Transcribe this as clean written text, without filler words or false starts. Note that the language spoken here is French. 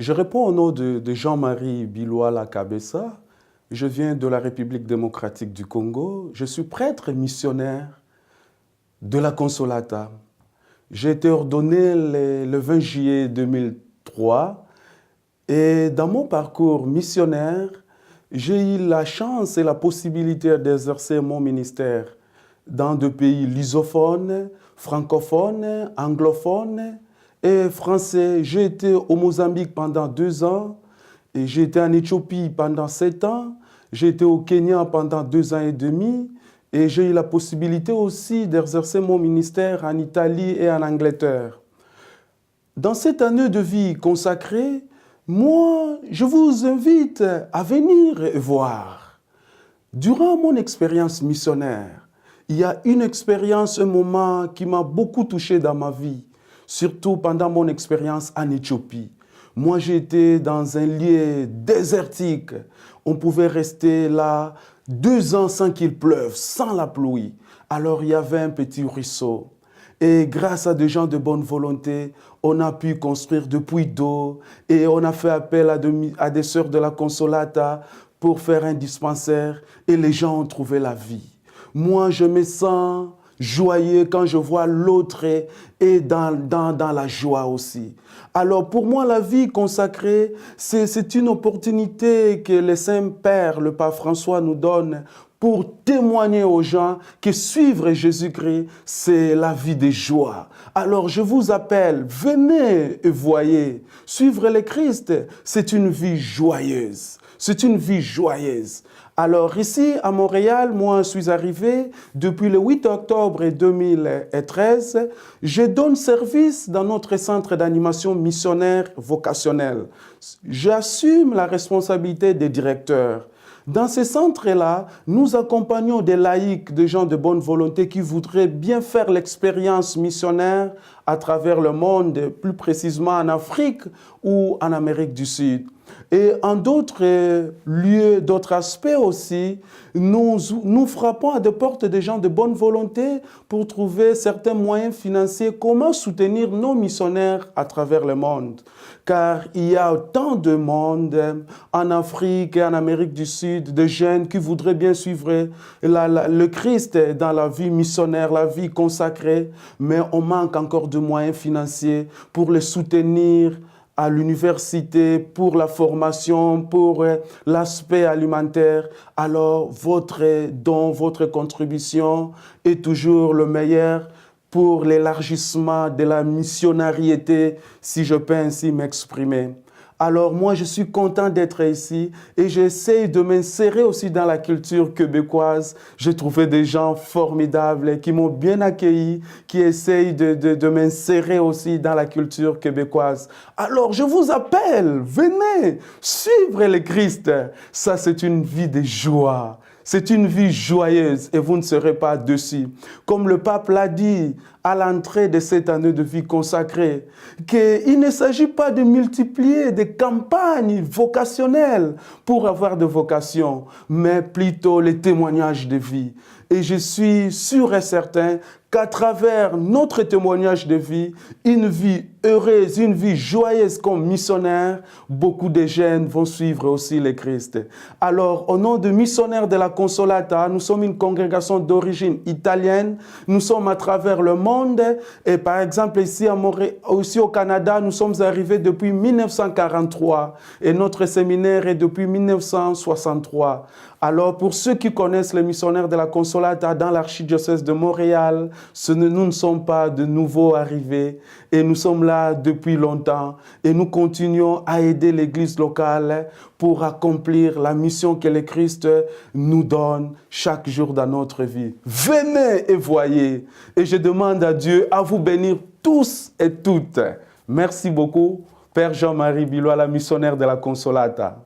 Je réponds au nom de Jean-Marie Biloala Kabessa. Je viens de la République démocratique du Congo. Je suis prêtre et missionnaire de la Consolata. J'ai été ordonné le 20 juillet 2003 et dans mon parcours missionnaire, j'ai eu la chance et la possibilité d'exercer mon ministère dans deux pays lusophones, francophones, anglophones et français. J'ai été au Mozambique pendant 2 ans et j'ai été en Éthiopie pendant 7 ans. J'ai été au Kenya pendant 2 ans et demi et j'ai eu la possibilité aussi d'exercer mon ministère en Italie et en Angleterre. Dans cette année de vie consacrée, moi, je vous invite à venir voir. Durant mon expérience missionnaire, il y a une expérience, un moment qui m'a beaucoup touché dans ma vie, surtout pendant mon expérience en Éthiopie. Moi, j'étais dans un lieu désertique. On pouvait rester là 2 ans sans qu'il pleuve, sans la pluie. Alors, il y avait un petit ruisseau. Et grâce à des gens de bonne volonté, on a pu construire des puits d'eau et on a fait appel à des sœurs de la Consolata pour faire un dispensaire et les gens ont trouvé la vie. Moi, je me sens joyeux quand je vois l'autre et dans la joie aussi. Alors pour moi, la vie consacrée, c'est une opportunité que le Saint-Père, le Pape François nous donne pour témoigner aux gens que suivre Jésus-Christ, c'est la vie de joie. Alors je vous appelle, venez et voyez. Suivre le Christ, c'est une vie joyeuse. C'est une vie joyeuse. Alors ici à Montréal, moi je suis arrivé depuis le 8 octobre 2013. Je donne service dans notre centre d'animation missionnaire vocationnelle. J'assume la responsabilité des directeurs. Dans ces centres-là, nous accompagnons des laïcs, des gens de bonne volonté qui voudraient bien faire l'expérience missionnaire à travers le monde, plus précisément en Afrique ou en Amérique du Sud. Et en d'autres lieux, d'autres aspects aussi, nous frappons à des portes des gens de bonne volonté pour trouver certains moyens financiers, comment soutenir nos missionnaires à travers le monde. Car il y a tant de monde en Afrique et en Amérique du Sud, de jeunes qui voudraient bien suivre le Christ dans la vie missionnaire, la vie consacrée, mais on manque encore de moyens financiers pour les soutenir à l'université, pour la formation, pour l'aspect alimentaire. Alors, votre don, votre contribution est toujours le meilleur pour l'élargissement de la missionnariété, si je peux ainsi m'exprimer. Alors moi, je suis content d'être ici et j'essaie de m'insérer aussi dans la culture québécoise. J'ai trouvé des gens formidables qui m'ont bien accueilli, qui essayent de m'insérer aussi dans la culture québécoise. Alors je vous appelle, venez, suivre le Christ. Ça, c'est une vie de joie. C'est une vie joyeuse et vous ne serez pas dessus. Comme le pape l'a dit à l'entrée de cette année de vie consacrée, qu'il ne s'agit pas de multiplier des campagnes vocationnelles pour avoir de vocation, mais plutôt les témoignages de vie. Et je suis sûr et certain qu'à travers notre témoignage de vie, une vie heureuse, une vie joyeuse comme missionnaire, beaucoup de jeunes vont suivre aussi le Christ. Alors, au nom de missionnaires de la Consolata, nous sommes une congrégation d'origine italienne. Nous sommes à travers le monde. Et par exemple, ici, aussi au Canada, nous sommes arrivés depuis 1943. Et notre séminaire est depuis 1963. Alors, pour ceux qui connaissent les missionnaires de la Consolata dans l'archidiocèse de Montréal, nous ne sommes pas de nouveaux arrivés et nous sommes là depuis longtemps et nous continuons à aider l'Église locale pour accomplir la mission que le Christ nous donne chaque jour dans notre vie. Venez et voyez. Et je demande à Dieu à vous bénir tous et toutes. Merci beaucoup, Père Jean-Marie Biloala, missionnaire de la Consolata.